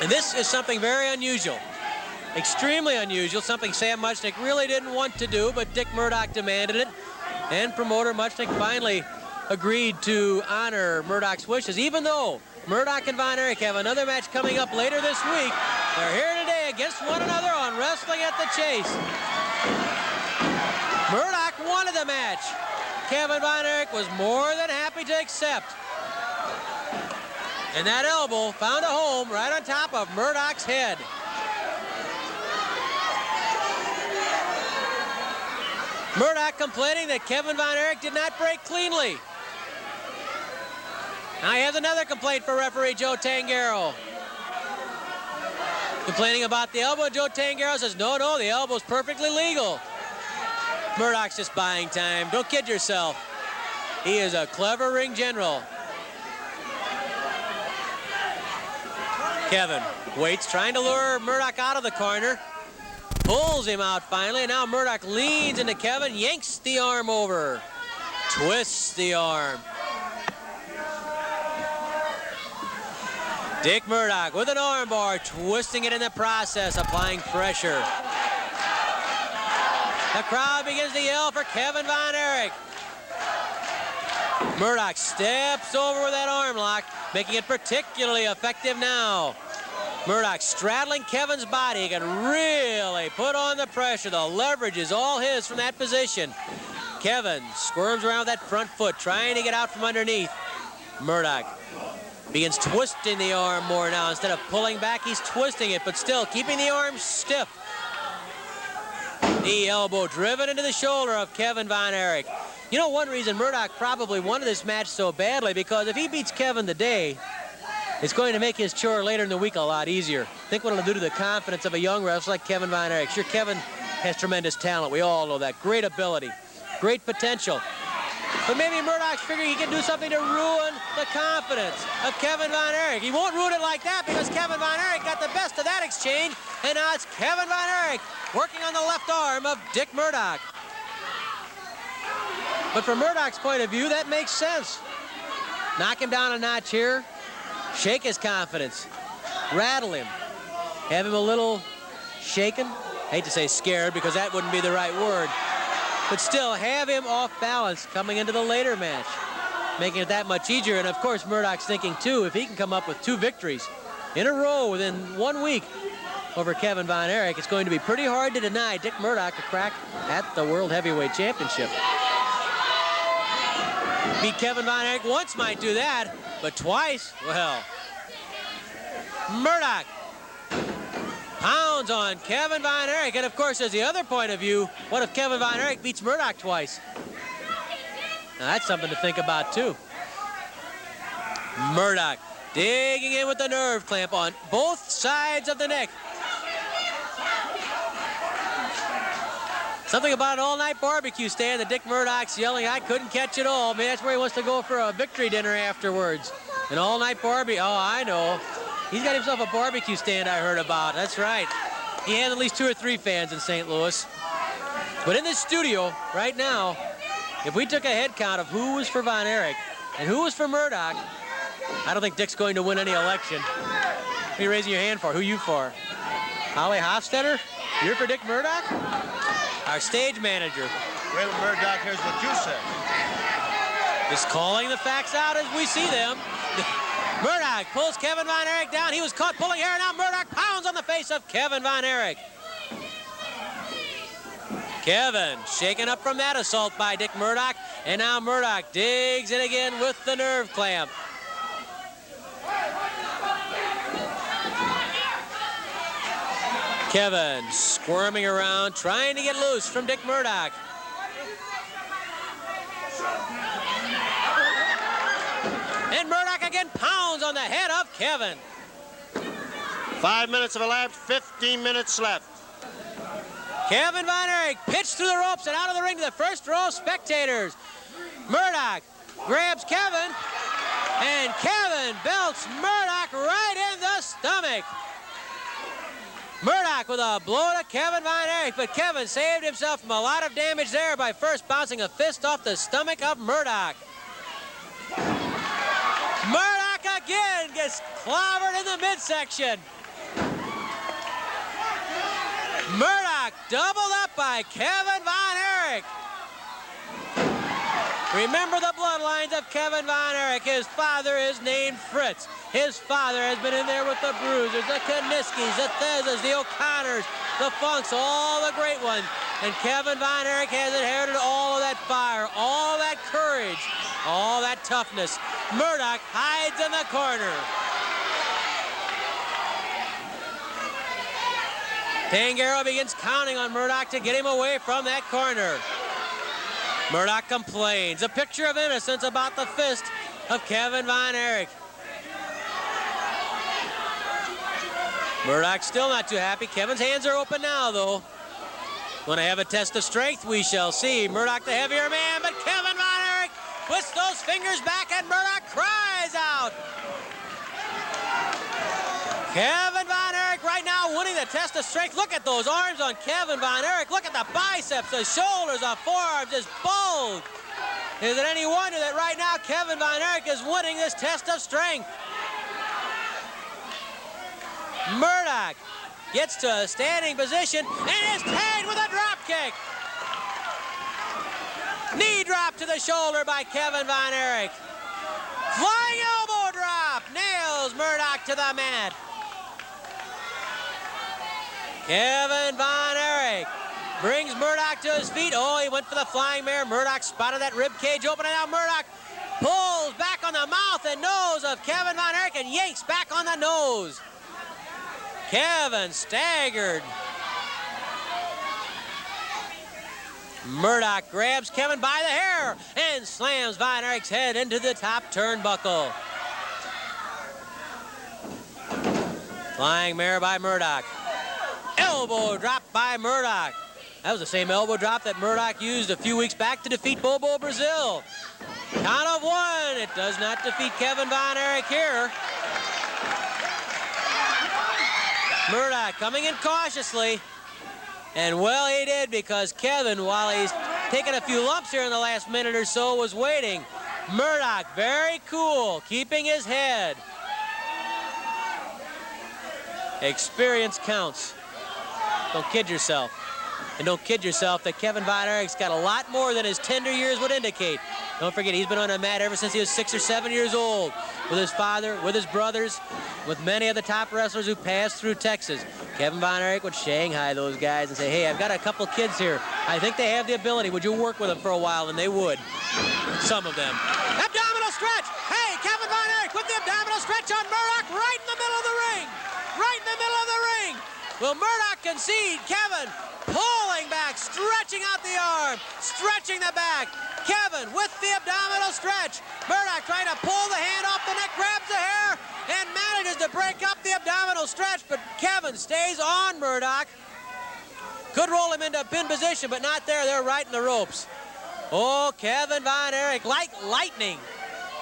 And this is something very unusual. Extremely unusual, something Sam Muchnick really didn't want to do, but Dick Murdoch demanded it. And promoter Muchnick finally agreed to honor Murdoch's wishes, even though Murdoch and Von Erich have another match coming up later this week. They're here today against one another on Wrestling at the Chase. Murdoch wanted the match. Kevin Von Erich was more than happy to accept. And that elbow found a home right on top of Murdoch's head. Murdoch complaining that Kevin Von Erich did not break cleanly. Now he has another complaint for referee Joe Tangaro. Complaining about the elbow, Joe Tangaro says, no, the elbow's perfectly legal. Murdoch's just buying time. Don't kid yourself. He is a clever ring general. Kevin waits, trying to lure Murdoch out of the corner. Pulls him out finally, and now Murdoch leans into Kevin, yanks the arm over. Twists the arm. Dick Murdoch with an arm bar, twisting it in the process, applying pressure. The crowd begins to yell for Kevin Von Erich. Murdoch steps over with that arm lock, making it particularly effective now. Murdoch straddling Kevin's body. He can really put on the pressure. The leverage is all his from that position. Kevin squirms around with that front foot, trying to get out from underneath. Murdoch begins twisting the arm more now. Instead of pulling back, he's twisting it, but still keeping the arm stiff. The elbow driven into the shoulder of Kevin Von Erich. You know, one reason Murdoch probably wanted this match so badly, because if he beats Kevin today, it's going to make his chore later in the week a lot easier. Think what it'll do to the confidence of a young wrestler like Kevin Von Erich. Sure, Kevin has tremendous talent. We all know that. Great ability, great potential. But maybe Murdoch's figuring he can do something to ruin the confidence of Kevin Von Erich. He won't ruin it like that because Kevin Von Erich got the best of that exchange, and now it's Kevin Von Erich working on the left arm of Dick Murdoch. But from Murdoch's point of view, that makes sense. Knock him down a notch here, shake his confidence, rattle him, have him a little shaken. I hate to say scared because that wouldn't be the right word. But still, have him off balance coming into the later match, making it that much easier. And of course, Murdoch's thinking too, if he can come up with 2 victories in a row within 1 week over Kevin Von Erich, it's going to be pretty hard to deny Dick Murdoch a crack at the World Heavyweight Championship. Beat Kevin Von Erich once might do that, but twice, well. Murdoch pounds on Kevin Von Erich, and of course, there's the other point of view. What if Kevin Von Erich beats Murdoch twice? Now, that's something to think about, too. Murdoch digging in with the nerve clamp on both sides of the neck. Something about an all-night barbecue stand that Dick Murdoch's yelling, I couldn't catch it all. Maybe that's where he wants to go for a victory dinner afterwards. An all-night barbecue. Oh, I know. He's got himself a barbecue stand I heard about. That's right. He has at least 2 or 3 fans in St. Louis. But in this studio right now, if we took a head count of who was for Von Erich and who was for Murdoch, I don't think Dick's going to win any election. What are you raising your hand for? Who you for? Holly Hofstetter? You're for Dick Murdoch? Our stage manager. Well, Murdoch, here's what you say. Just calling the facts out as we see them. Murdoch pulls Kevin Von Erich down. He was caught pulling hair. Now Murdoch pounds on the face of Kevin Von Erich. Kevin shaken up from that assault by Dick Murdoch. And now Murdoch digs in again with the nerve clamp. Kevin squirming around, trying to get loose from Dick Murdoch. And Murdoch again pounds on the head of Kevin. 5 minutes have elapsed, 15 minutes left. Kevin Von Erich pitched through the ropes and out of the ring to the first row spectators. Murdoch grabs Kevin, and Kevin belts Murdoch right in the stomach. Murdoch with a blow to Kevin Von Erich, but Kevin saved himself from a lot of damage there by first bouncing a fist off the stomach of Murdoch. Murdoch again gets clobbered in the midsection. Murdoch doubled up by Kevin Von Erich. Remember the bloodlines of Kevin Von Erich. His father is named Fritz. His father has been in there with the Bruisers, the Kaniskis, the Thezas, the O'Connors, the Funks, all the great ones. And Kevin Von Erich has inherited all of that fire, all that courage, all that toughness. Murdoch hides in the corner. Tanguero begins counting on Murdoch to get him away from that corner. Murdoch complains. A picture of innocence about the fist of Kevin Von Erich. Murdoch still not too happy. Kevin's hands are open now, though. Going to have a test of strength, we shall see. Murdoch the heavier man, but Kevin Von Erich puts those fingers back and Murdoch cries out. Kevin Von Erich right now winning the test of strength. Look at those arms on Kevin Von Erich. Look at the biceps, the shoulders, the forearms just bulge. Is it any wonder that right now Kevin Von Erich is winning this test of strength? Murdoch gets to a standing position and is tagged with a drop kick. Knee drop to the shoulder by Kevin Von Erich. Flying elbow drop nails Murdoch to the mat. Kevin Von Erich brings Murdoch to his feet. Oh, he went for the flying mare. Murdoch spotted that rib cage open, and now Murdoch pulls back on the mouth and nose of Kevin Von Erich and yanks back on the nose. Kevin staggered. Murdoch grabs Kevin by the hair and slams Von Erich's head into the top turnbuckle. Flying mare by Murdoch. Elbow drop by Murdoch. That was the same elbow drop that Murdoch used a few weeks back to defeat Bobo Brazil. Count of one. It does not defeat Kevin Von Erich here. Murdoch coming in cautiously. And well, he did, because Kevin, while he's taken a few lumps here in the last minute or so, was waiting. Murdoch, very cool, keeping his head. Experience counts. Don't kid yourself. And don't kid yourself that Kevin Von Erich's got a lot more than his tender years would indicate. Don't forget, he's been on a mat ever since he was 6 or 7 years old, with his father, with his brothers, with many of the top wrestlers who passed through Texas. Kevin Von Erich would Shanghai those guys and say, hey, I've got a couple kids here. I think they have the ability. Would you work with them for a while? And they would. Some of them. Abdominal stretch. Hey, Kevin Von Erich with the abdominal stretch on Murdoch right in the middle of the ring. Right in the middle of the ring. Will Murdoch concede? Kevin pulling back, stretching out the arm, stretching the back. Kevin with the abdominal stretch. Murdoch trying to pull the hand off the neck, grabs the hair, and manages to break up the abdominal stretch, but Kevin stays on Murdoch. Could roll him into a pin position, but not there. They're right in the ropes. Oh, Kevin Von Erich, like lightning.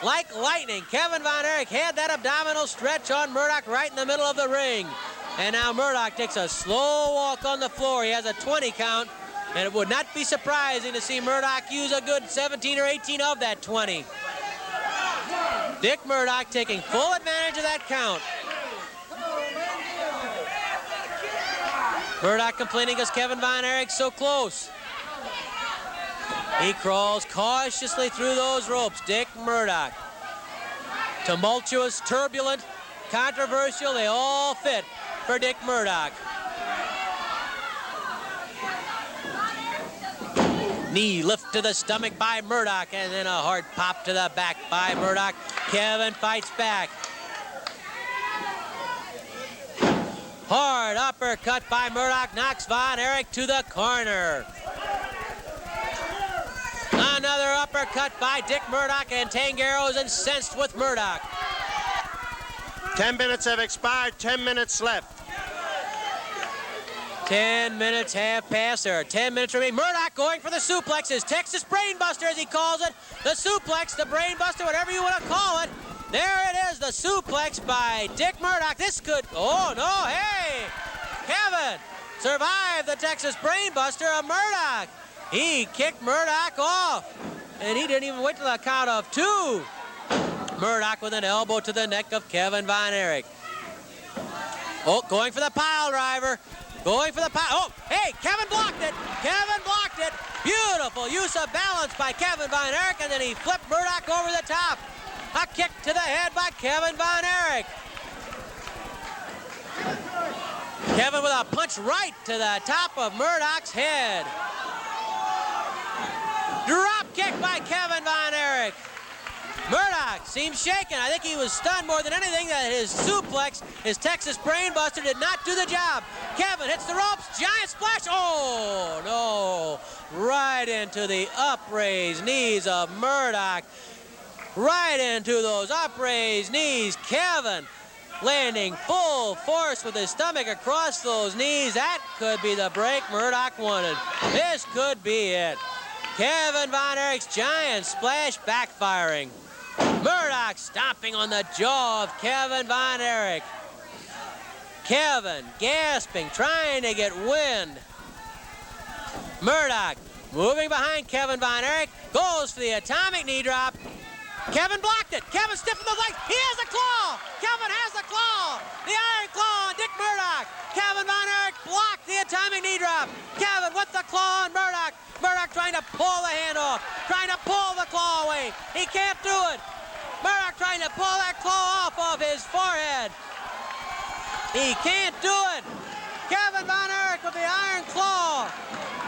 Like lightning. Kevin Von Erich had that abdominal stretch on Murdoch right in the middle of the ring. And now Murdoch takes a slow walk on the floor. He has a 20 count, and it would not be surprising to see Murdoch use a good 17 or 18 of that 20. Dick Murdoch taking full advantage of that count. Murdoch complaining because Kevin Von Erich's so close. He crawls cautiously through those ropes. Dick Murdoch. Tumultuous, turbulent, controversial, they all fit for Dick Murdoch. Knee lift to the stomach by Murdoch, and then a hard pop to the back by Murdoch. Kevin fights back. Hard uppercut by Murdoch knocks Von Erich to the corner. Another uppercut by Dick Murdoch, and Tanguero is incensed with Murdoch. 10 minutes have expired, 10 minutes left. 10 minutes have passed. There are 10 minutes remaining. Murdoch going for the suplex, his Texas Brainbuster, as he calls it. The suplex, the Brainbuster, whatever you want to call it. There it is, the suplex by Dick Murdoch. This could, oh no, hey! Kevin survived the Texas Brainbuster of Murdoch. He kicked Murdoch off, and he didn't even wait till the count of 2. Murdoch with an elbow to the neck of Kevin Von Erich. Oh, going for the pile driver. Going for the power. Oh, hey, Kevin blocked it. Kevin blocked it. Beautiful use of balance by Kevin Von Erich, and then he flipped Murdoch over the top. A kick to the head by Kevin Von Erich. Kevin with a punch right to the top of Murdoch's head. Drop kick by Kevin Von Erich. Murdoch seems shaken. I think he was stunned more than anything that his suplex, his Texas Brainbuster, did not do the job. Kevin hits the ropes. Giant splash. Oh, no. Right into the upraised knees of Murdoch. Right into those upraised knees. Kevin landing full force with his stomach across those knees. That could be the break Murdoch wanted. This could be it. Kevin Von Erich's giant splash backfiring. Murdoch stomping on the jaw of Kevin Von Erich. Kevin gasping, trying to get wind. Murdoch moving behind Kevin Von Erich, goes for the atomic knee drop. Kevin blocked it. Kevin stiffened the legs. He has a claw. Kevin has a claw. The iron claw on Dick Murdoch. Kevin Von Erich blocked the atomic knee drop. Kevin with the claw on Murdoch. Murdoch trying to pull the hand off. Trying to pull the claw away. He can't do it. Murdoch trying to pull that claw off of his forehead. He can't do it. Kevin Von Erich with the iron claw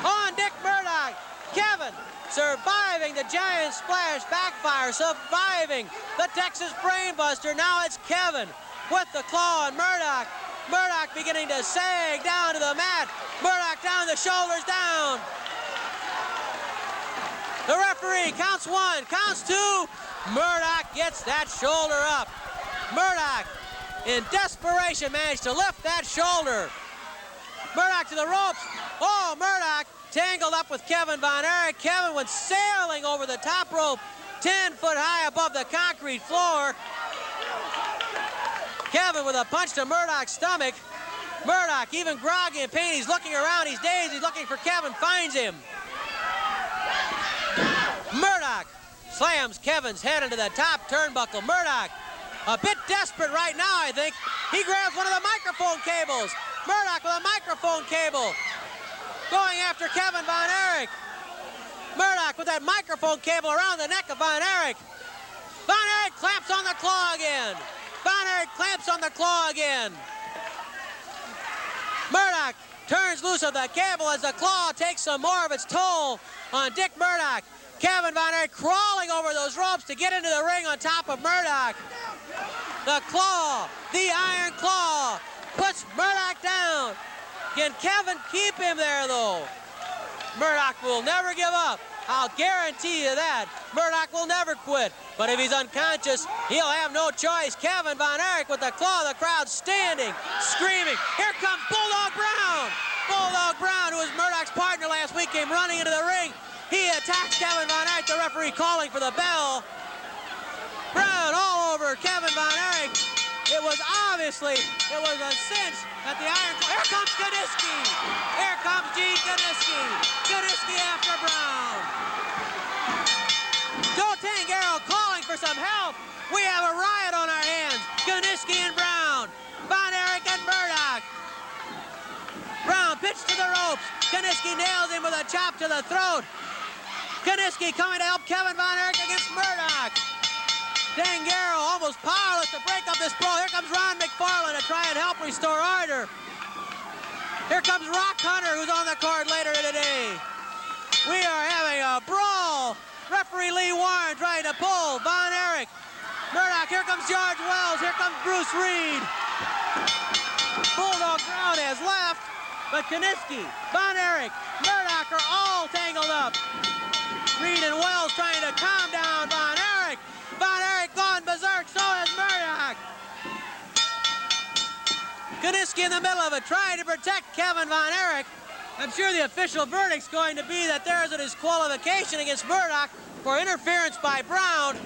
on Dick Murdoch. Kevin surviving the giant splash backfire, surviving the Texas Brainbuster. Now it's Kevin with the claw on Murdoch. Murdoch beginning to sag down to the mat. Murdoch down, the shoulders down. The referee counts one, counts two. Murdoch gets that shoulder up. Murdoch, in desperation, managed to lift that shoulder. Murdoch to the ropes. Oh, Murdoch tangled up with Kevin Von Erich. Kevin went sailing over the top rope, 10 foot high above the concrete floor. Kevin with a punch to Murdoch's stomach. Murdoch, even groggy in pain, he's looking around, he's dazed, he's looking for Kevin, finds him. Murdoch slams Kevin's head into the top turnbuckle. Murdoch, a bit desperate right now, I think. He grabs one of the microphone cables. Murdoch with a microphone cable. Going after Kevin Von Erich. Murdoch with that microphone cable around the neck of Von Erich. Von Erich clamps on the claw again. Von Erich clamps on the claw again. Murdoch turns loose of the cable as the claw takes some more of its toll on Dick Murdoch. Kevin Von Erich crawling over those ropes to get into the ring on top of Murdoch. The claw, the iron claw, puts Murdoch down. Can Kevin keep him there, though? Murdoch will never give up. I'll guarantee you that. Murdoch will never quit. But if he's unconscious, he'll have no choice. Kevin Von Erich with the claw, the crowd standing, screaming. Here comes Bulldog Brown. Bulldog Brown, who was Murdoch's partner last week, came running into the ring. He attacks Kevin Von Erich, the referee calling for the bell. Brown all over Kevin Von Erich. It was a cinch at the iron claw. Here comes Kaniski. Here comes Gene Kaniski. Kaniski after Brown. Joe Tangaro calling for some help. We have a riot on our hands. Kaniski and Brown. Von Erich and Murdoch. Brown pitched to the ropes. Kaniski nails him with a chop to the throat. Kaniski coming to help Kevin Von Erich against Murdoch. Tangaro almost powerless to break up this brawl. Here comes Ron McFarland to try and help restore order. Here comes Rock Hunter, who's on the card later today. We are having a brawl. Referee Lee Warren trying to pull Von Erich. Murdoch, here comes George Wells. Here comes Bruce Reed. Bulldog Brown has left, but Kaniski, Von Erich, Murdoch are all tangled up. Reed and Wells trying to calm down Von Erich. Von Erich gone berserk, so is Murdoch. Kaniski in the middle of it, trying to protect Kevin Von Erich. I'm sure the official verdict's going to be that there is a disqualification against Murdoch for interference by Brown.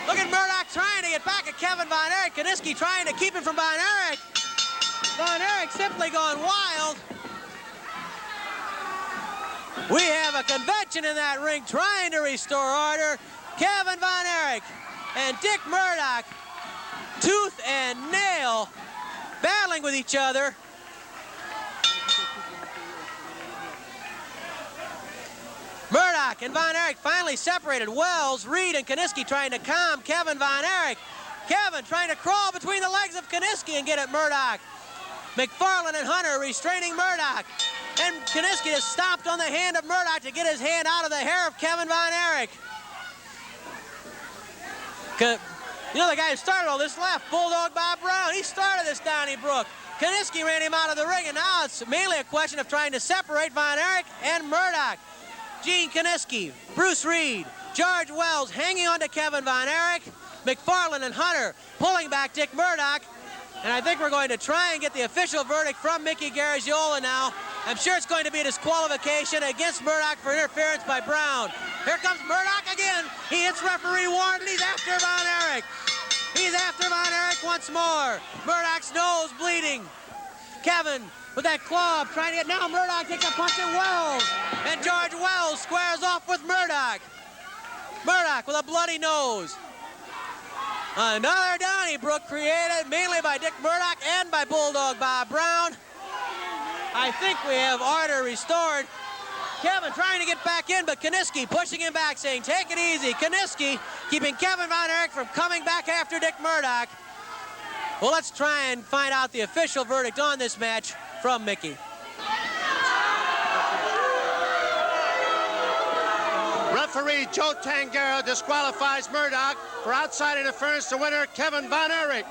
Look at Murdoch trying to get back at Kevin Von Erich. Kaniski trying to keep him from Von Erich. Von Erich simply gone wild. We have a convention in that ring trying to restore order. Kevin Von Erich and Dick Murdoch, tooth and nail, battling with each other. Murdoch and Von Erich finally separated. Wells, Reed, and Kiniski trying to calm Kevin Von Erich. Kevin trying to crawl between the legs of Kiniski and get at Murdoch. McFarland and Hunter restraining Murdoch. And Kiniski has stomped on the hand of Murdoch to get his hand out of the hair of Kevin Von Erich. You know the guy who started all this left, Bulldog Bob Brown. He started this Donnybrook. Kiniski ran him out of the ring, and now it's mainly a question of trying to separate Von Erich and Murdoch. Gene Kiniski, Bruce Reed, George Wells hanging on to Kevin Von Erich, McFarland and Hunter pulling back Dick Murdoch. And I think we're going to try and get the official verdict from Mickey Garagiola now. I'm sure it's going to be a disqualification against Murdoch for interference by Brown. Here comes Murdoch again. He hits referee Warren, and he's after Von Erich. He's after Von Erich once more. Murdoch's nose bleeding. Kevin with that club trying to get, now Murdoch takes a punch at Wells. And George Wells squares off with Murdoch. Murdoch with a bloody nose. Another Donnybrook created mainly by Dick Murdoch and by Bulldog Bob Brown. I think we have order restored. Kevin trying to get back in, but Kiniski pushing him back, saying, take it easy. Kiniski keeping Kevin Von Erich from coming back after Dick Murdoch. Well, let's try and find out the official verdict on this match from Mickey. Referee Joe Tangera disqualifies Murdoch for outside interference. The winner, Kevin Von Erich.